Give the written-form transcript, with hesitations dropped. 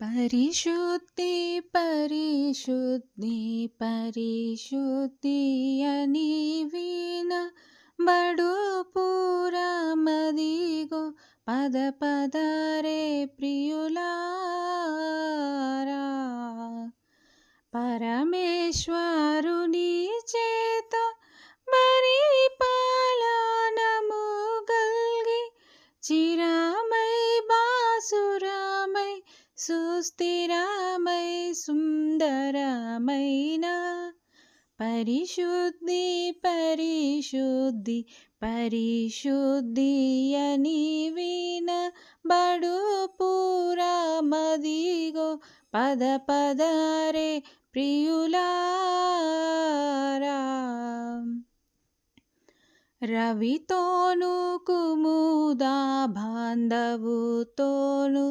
పరిశుద్ధి పరిశుద్ధి పరిశుద్ధి అని విన బడు పురమదిగో పద పదరే ప్రియులారా పరమేశ్వరుని చేత పరిపాలనము గల్గి చిరమై బాసురమై సుస్థిరమై సుందరమైన పరిశుద్ధి పరిశుద్ధి పరిశుద్ధి అని విన బడు పురమదిగో పద పదరే ప్రియులారా రవితోను కుముద బాంధవుతోను